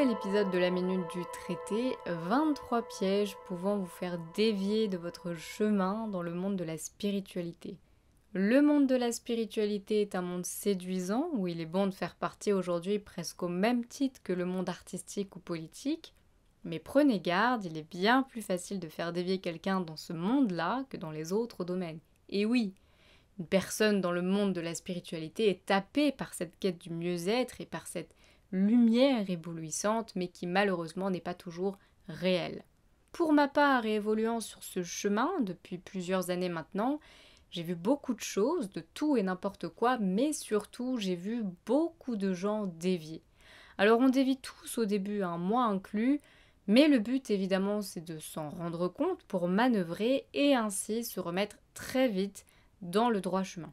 nouvel épisode de la Minute du Traité, 23 pièges pouvant vous faire dévier de votre chemin dans le monde de la spiritualité. Le monde de la spiritualité est un monde séduisant où il est bon de faire partie aujourd'hui presque au même titre que le monde artistique ou politique, mais prenez garde, il est bien plus facile de faire dévier quelqu'un dans ce monde-là que dans les autres domaines. Et oui, une personne dans le monde de la spiritualité est happée par cette quête du mieux-être et par cette lumière éblouissante, mais qui malheureusement n'est pas toujours réelle. Pour ma part, et évoluant sur ce chemin depuis plusieurs années maintenant, j'ai vu beaucoup de choses, de tout et n'importe quoi, mais surtout j'ai vu beaucoup de gens dévier. Alors on dévie tous au début, moi inclus, mais le but évidemment c'est de s'en rendre compte pour manœuvrer et ainsi se remettre très vite dans le droit chemin.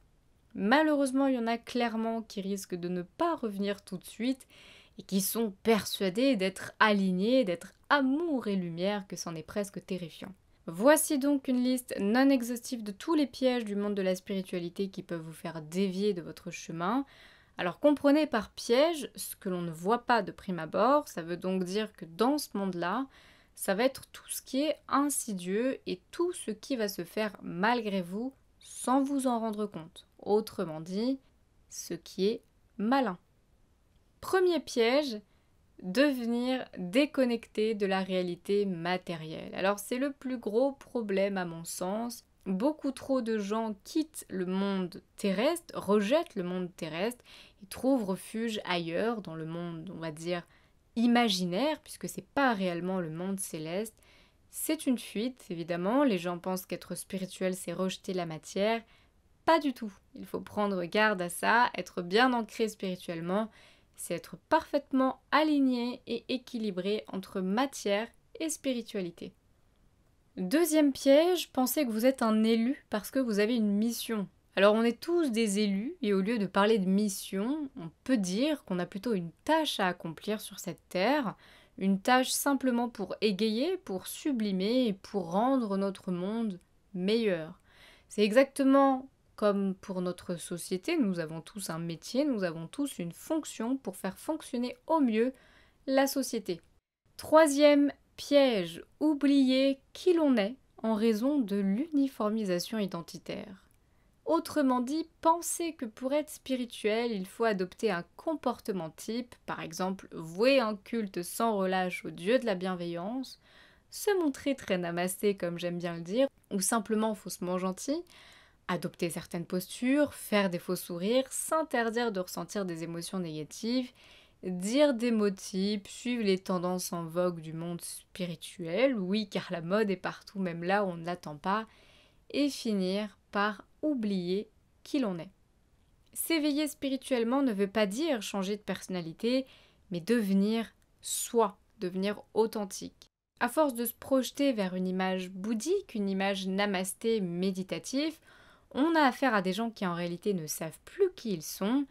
Malheureusement, il y en a clairement qui risquent de ne pas revenir tout de suite et qui sont persuadés d'être alignés, d'être amour et lumière, que c'en est presque terrifiant. Voici donc une liste non exhaustive de tous les pièges du monde de la spiritualité qui peuvent vous faire dévier de votre chemin. Alors comprenez par piège ce que l'on ne voit pas de prime abord, ça veut donc dire que dans ce monde-là, ça va être tout ce qui est insidieux et tout ce qui va se faire malgré vous sans vous en rendre compte. Autrement dit, ce qui est malin. Premier piège, devenir déconnecté de la réalité matérielle. Alors c'est le plus gros problème à mon sens. Beaucoup trop de gens quittent le monde terrestre, rejettent le monde terrestre et trouvent refuge ailleurs, dans le monde, on va dire, imaginaire, puisque c'est pas réellement le monde céleste. C'est une fuite, évidemment. Les gens pensent qu'être spirituel, c'est rejeter la matière. Pas du tout. Il faut prendre garde à ça, être bien ancré spirituellement, c'est être parfaitement aligné et équilibré entre matière et spiritualité. Deuxième piège, pensez que vous êtes un élu parce que vous avez une mission. Alors on est tous des élus et au lieu de parler de mission, on peut dire qu'on a plutôt une tâche à accomplir sur cette terre, une tâche simplement pour égayer, pour sublimer et pour rendre notre monde meilleur. C'est exactement comme pour notre société, nous avons tous un métier, nous avons tous une fonction pour faire fonctionner au mieux la société. Troisième piège, oublier qui l'on est en raison de l'uniformisation identitaire. Autrement dit, pensez que pour être spirituel, il faut adopter un comportement type, par exemple vouer un culte sans relâche au dieu de la bienveillance, se montrer très namasté comme j'aime bien le dire, ou simplement faussement gentil, adopter certaines postures, faire des faux sourires, s'interdire de ressentir des émotions négatives, dire des mots types, suivre les tendances en vogue du monde spirituel, oui car la mode est partout, même là où on ne l'attend pas, et finir par oublier qui l'on est. S'éveiller spirituellement ne veut pas dire changer de personnalité, mais devenir soi, devenir authentique. À force de se projeter vers une image bouddhique, une image namasté méditative, on a affaire à des gens qui en réalité ne savent plus qui ils sont,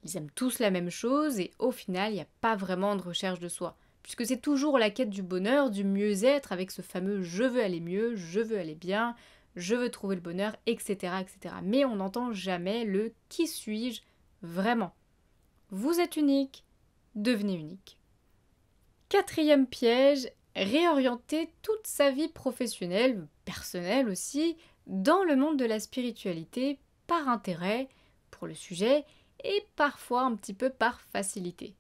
ils aiment tous la même chose et au final il n'y a pas vraiment de recherche de soi. Puisque c'est toujours la quête du bonheur, du mieux-être avec ce fameux je veux aller mieux, je veux aller bien, je veux trouver le bonheur, etc. etc. Mais on n'entend jamais le qui suis-je vraiment. Vous êtes unique, devenez unique. Quatrième piège, réorienter toute sa vie professionnelle, personnelle aussi, dans le monde de la spiritualité par intérêt pour le sujet et parfois un petit peu par facilité.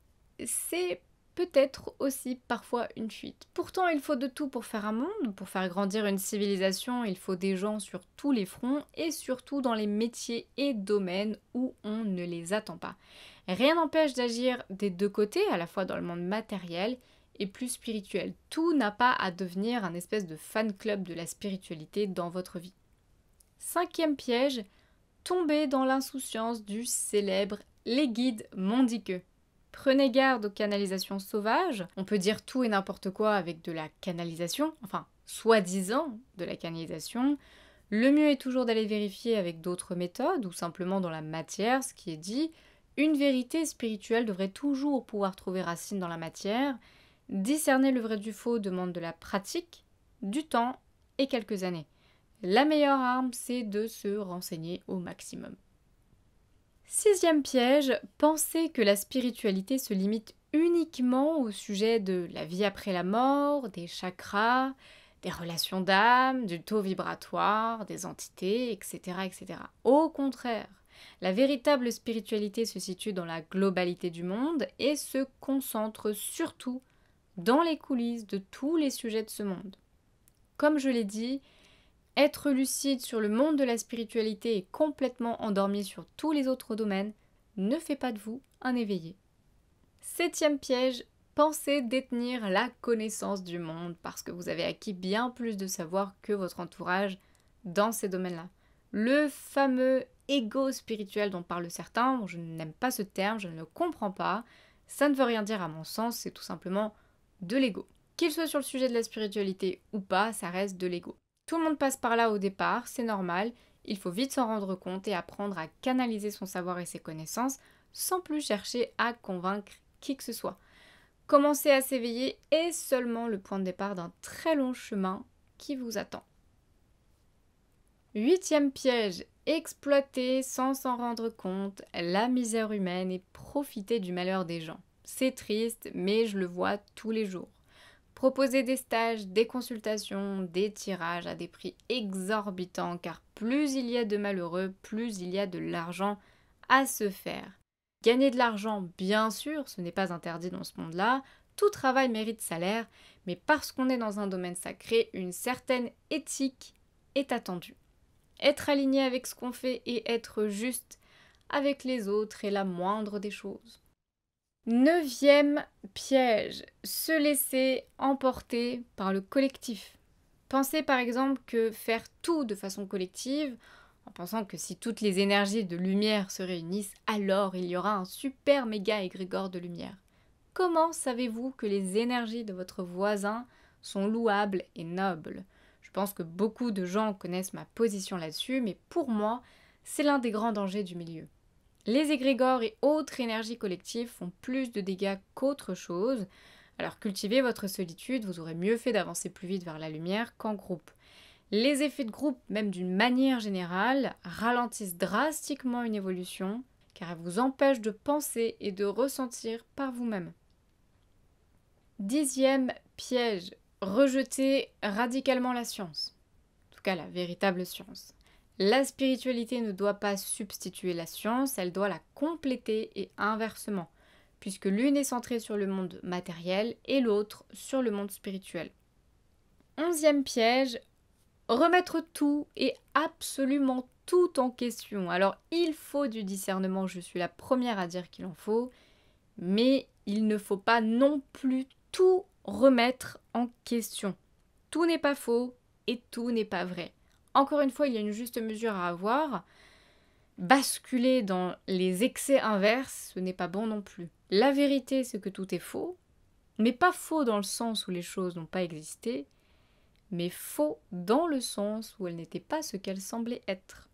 C'est peut-être aussi parfois une fuite. Pourtant, il faut de tout pour faire un monde, pour faire grandir une civilisation, il faut des gens sur tous les fronts et surtout dans les métiers et domaines où on ne les attend pas. Rien n'empêche d'agir des deux côtés, à la fois dans le monde matériel et plus spirituel. Tout n'a pas à devenir un espèce de fan club de la spiritualité dans votre vie. Cinquième piège, tomber dans l'insouciance du célèbre les guides mondiqueux. Prenez garde aux canalisations sauvages, on peut dire tout et n'importe quoi avec de la canalisation, enfin, soi-disant de la canalisation. Le mieux est toujours d'aller vérifier avec d'autres méthodes ou simplement dans la matière ce qui est dit. Une vérité spirituelle devrait toujours pouvoir trouver racine dans la matière. Discerner le vrai du faux demande de la pratique, du temps et quelques années. La meilleure arme, c'est de se renseigner au maximum. Sixième piège, penser que la spiritualité se limite uniquement au sujet de la vie après la mort, des chakras, des relations d'âme, du taux vibratoire, des entités, etc., etc. Au contraire, la véritable spiritualité se situe dans la globalité du monde et se concentre surtout dans les coulisses de tous les sujets de ce monde. Comme je l'ai dit, être lucide sur le monde de la spiritualité et complètement endormi sur tous les autres domaines ne fait pas de vous un éveillé. 7e piège, pensez détenir la connaissance du monde parce que vous avez acquis bien plus de savoir que votre entourage dans ces domaines-là. Le fameux ego spirituel dont parlent certains, bon, je n'aime pas ce terme, je ne le comprends pas, ça ne veut rien dire à mon sens, c'est tout simplement de l'ego. Qu'il soit sur le sujet de la spiritualité ou pas, ça reste de l'ego. Tout le monde passe par là au départ, c'est normal, il faut vite s'en rendre compte et apprendre à canaliser son savoir et ses connaissances sans plus chercher à convaincre qui que ce soit. Commencer à s'éveiller est seulement le point de départ d'un très long chemin qui vous attend. 8e piège, exploiter sans s'en rendre compte la misère humaine et profiter du malheur des gens. C'est triste, mais je le vois tous les jours. Proposer des stages, des consultations, des tirages à des prix exorbitants, car plus il y a de malheureux, plus il y a de l'argent à se faire. Gagner de l'argent, bien sûr, ce n'est pas interdit dans ce monde-là, tout travail mérite salaire, mais parce qu'on est dans un domaine sacré, une certaine éthique est attendue. Être aligné avec ce qu'on fait et être juste avec les autres est la moindre des choses. 9e piège, se laisser emporter par le collectif. Pensez par exemple que faire tout de façon collective, en pensant que si toutes les énergies de lumière se réunissent, alors il y aura un super méga égrégore de lumière. Comment savez-vous que les énergies de votre voisin sont louables et nobles ? Je pense que beaucoup de gens connaissent ma position là-dessus, mais pour moi, c'est l'un des grands dangers du milieu. Les égrégores et autres énergies collectives font plus de dégâts qu'autre chose, alors cultivez votre solitude, vous aurez mieux fait d'avancer plus vite vers la lumière qu'en groupe. Les effets de groupe, même d'une manière générale, ralentissent drastiquement une évolution, car elles vous empêchent de penser et de ressentir par vous-même. 10e piège, rejeter radicalement la science, en tout cas la véritable science. La spiritualité ne doit pas substituer la science, elle doit la compléter et inversement, puisque l'une est centrée sur le monde matériel et l'autre sur le monde spirituel. 11e piège, remettre tout et absolument tout en question. Alors il faut du discernement, je suis la première à dire qu'il en faut, mais il ne faut pas non plus tout remettre en question. Tout n'est pas faux et tout n'est pas vrai. Encore une fois, il y a une juste mesure à avoir. Basculer dans les excès inverses, ce n'est pas bon non plus. La vérité, c'est que tout est faux, mais pas faux dans le sens où les choses n'ont pas existé, mais faux dans le sens où elles n'étaient pas ce qu'elles semblaient être.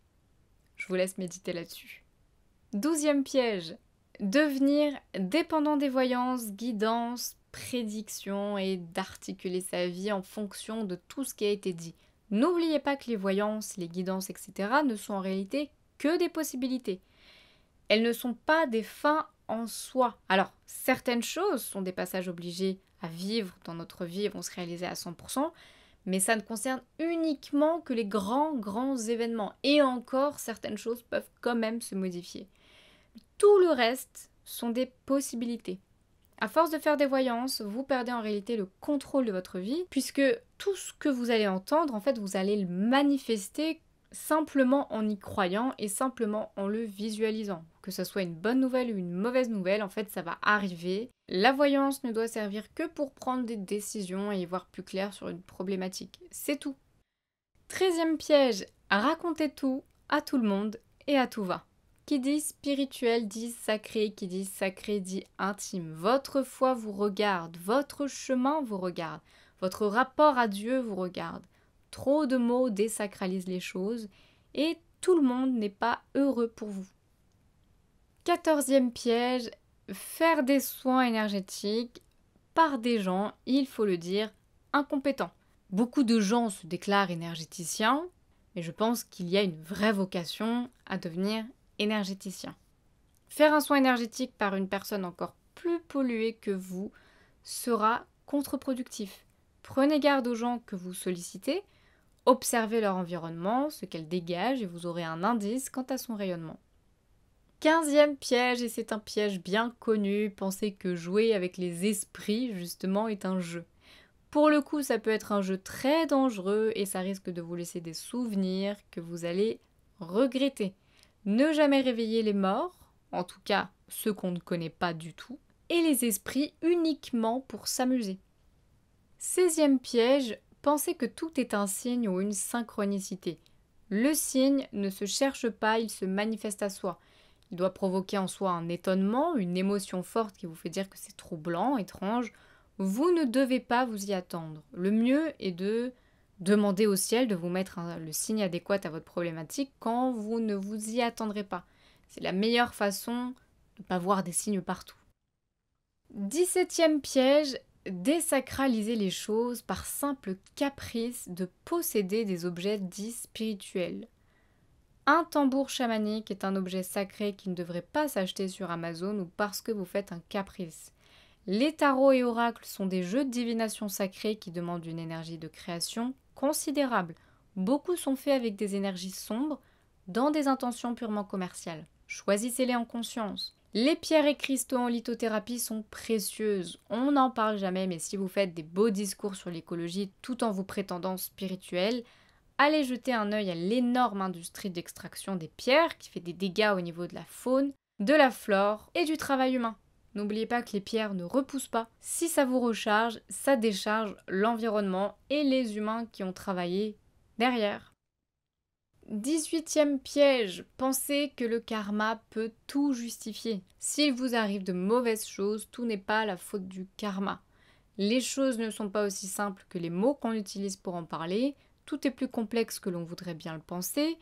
Je vous laisse méditer là-dessus. 12e piège, devenir dépendant des voyances, guidances, prédictions et d'articuler sa vie en fonction de tout ce qui a été dit. N'oubliez pas que les voyances, les guidances, etc. ne sont en réalité que des possibilités. Elles ne sont pas des fins en soi. Alors, certaines choses sont des passages obligés à vivre dans notre vie et vont se réaliser à 100%, mais ça ne concerne uniquement que les grands événements. Et encore, certaines choses peuvent quand même se modifier. Tout le reste sont des possibilités. À force de faire des voyances, vous perdez en réalité le contrôle de votre vie, puisque tout ce que vous allez entendre, en fait, vous allez le manifester simplement en y croyant et simplement en le visualisant. Que ce soit une bonne nouvelle ou une mauvaise nouvelle, en fait, ça va arriver. La voyance ne doit servir que pour prendre des décisions et y voir plus clair sur une problématique. C'est tout. 13e piège, racontez tout à tout le monde et à tout va. Qui dit spirituel dit sacré, qui dit sacré dit intime. Votre foi vous regarde, votre chemin vous regarde, votre rapport à Dieu vous regarde. Trop de mots désacralisent les choses et tout le monde n'est pas heureux pour vous. 14e piège, faire des soins énergétiques par des gens, il faut le dire, incompétents. Beaucoup de gens se déclarent énergéticiens, mais je pense qu'il y a une vraie vocation à devenir énergéticien. Faire un soin énergétique par une personne encore plus pollué que vous sera contre-productif. Prenez garde aux gens que vous sollicitez, observez leur environnement, ce qu'elles dégagent et vous aurez un indice quant à son rayonnement. 15e piège, et c'est un piège bien connu, pensez que jouer avec les esprits justement est un jeu. Pour le coup, ça peut être un jeu très dangereux et ça risque de vous laisser des souvenirs que vous allez regretter. Ne jamais réveiller les morts, en tout cas ceux qu'on ne connaît pas du tout, et les esprits uniquement pour s'amuser. 16e piège, pensez que tout est un signe ou une synchronicité. Le signe ne se cherche pas, il se manifeste à soi. Il doit provoquer en soi un étonnement, une émotion forte qui vous fait dire que c'est troublant, étrange. Vous ne devez pas vous y attendre. Le mieux est de demander au ciel de vous mettre le signe adéquat à votre problématique quand vous ne vous y attendrez pas. C'est la meilleure façon de ne pas voir des signes partout. 17e piège, désacraliser les choses par simple caprice de posséder des objets dits spirituels. Un tambour chamanique est un objet sacré qui ne devrait pas s'acheter sur Amazon ou parce que vous faites un caprice. Les tarots et oracles sont des jeux de divination sacrés qui demandent une énergie de création considérable. Beaucoup sont faits avec des énergies sombres, dans des intentions purement commerciales. Choisissez-les en conscience. Les pierres et cristaux en lithothérapie sont précieuses. On n'en parle jamais, mais si vous faites des beaux discours sur l'écologie tout en vous prétendant spirituel, allez jeter un œil à l'énorme industrie d'extraction des pierres qui fait des dégâts au niveau de la faune, de la flore et du travail humain. N'oubliez pas que les pierres ne repoussent pas. Si ça vous recharge, ça décharge l'environnement et les humains qui ont travaillé derrière. 18e piège, pensez que le karma peut tout justifier. S'il vous arrive de mauvaises choses, tout n'est pas la faute du karma. Les choses ne sont pas aussi simples que les mots qu'on utilise pour en parler, tout est plus complexe que l'on voudrait bien le penser.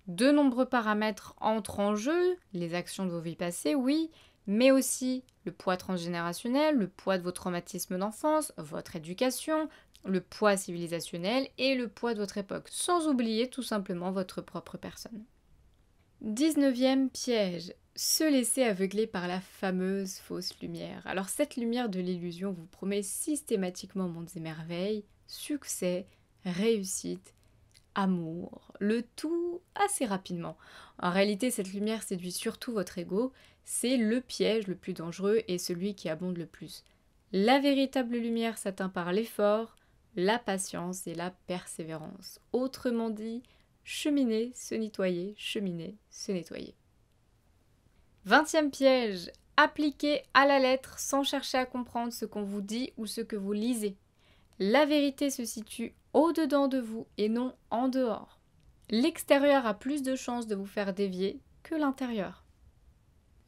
De nombreux paramètres entrent en jeu, les actions de vos vies passées, oui, mais aussi le poids transgénérationnel, le poids de vos traumatismes d'enfance, votre éducation, le poids civilisationnel et le poids de votre époque, sans oublier tout simplement votre propre personne. 19e piège, se laisser aveugler par la fameuse fausse lumière. Alors cette lumière de l'illusion vous promet systématiquement mondes et merveilles, succès, réussite, amour, le tout assez rapidement. En réalité, cette lumière séduit surtout votre ego, c'est le piège le plus dangereux et celui qui abonde le plus. La véritable lumière s'atteint par l'effort, la patience et la persévérance. Autrement dit, cheminer, se nettoyer, cheminer, se nettoyer. 20e piège, appliquez à la lettre sans chercher à comprendre ce qu'on vous dit ou ce que vous lisez. La vérité se situe au-dedans de vous et non en dehors. L'extérieur a plus de chances de vous faire dévier que l'intérieur.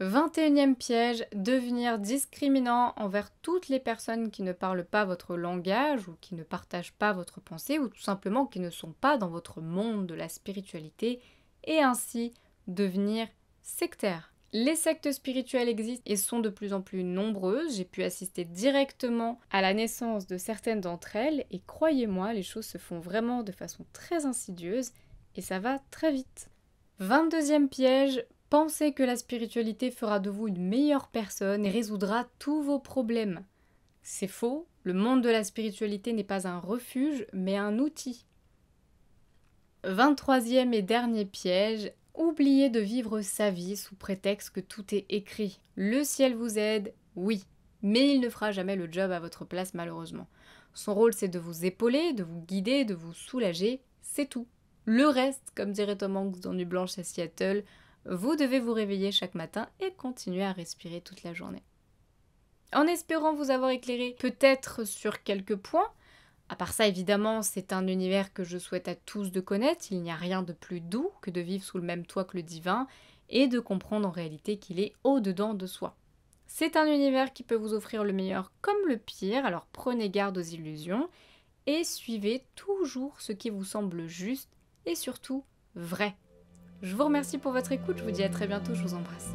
21e piège, devenir discriminant envers toutes les personnes qui ne parlent pas votre langage ou qui ne partagent pas votre pensée ou tout simplement qui ne sont pas dans votre monde de la spiritualité et ainsi devenir sectaire. Les sectes spirituelles existent et sont de plus en plus nombreuses. J'ai pu assister directement à la naissance de certaines d'entre elles et croyez-moi, les choses se font vraiment de façon très insidieuse et ça va très vite. 22e piège, pensez que la spiritualité fera de vous une meilleure personne et résoudra tous vos problèmes. C'est faux, le monde de la spiritualité n'est pas un refuge mais un outil. 23e et dernier piège, oubliez de vivre sa vie sous prétexte que tout est écrit. Le ciel vous aide, oui, mais il ne fera jamais le job à votre place malheureusement. Son rôle c'est de vous épauler, de vous guider, de vous soulager, c'est tout. Le reste, comme dirait Tom Hanks dans Nuit blanche à Seattle, vous devez vous réveiller chaque matin et continuer à respirer toute la journée. En espérant vous avoir éclairé peut-être sur quelques points, à part ça, évidemment, c'est un univers que je souhaite à tous de connaître. Il n'y a rien de plus doux que de vivre sous le même toit que le divin et de comprendre en réalité qu'il est au-dedans de soi. C'est un univers qui peut vous offrir le meilleur comme le pire, alors prenez garde aux illusions et suivez toujours ce qui vous semble juste et surtout vrai. Je vous remercie pour votre écoute, je vous dis à très bientôt, je vous embrasse.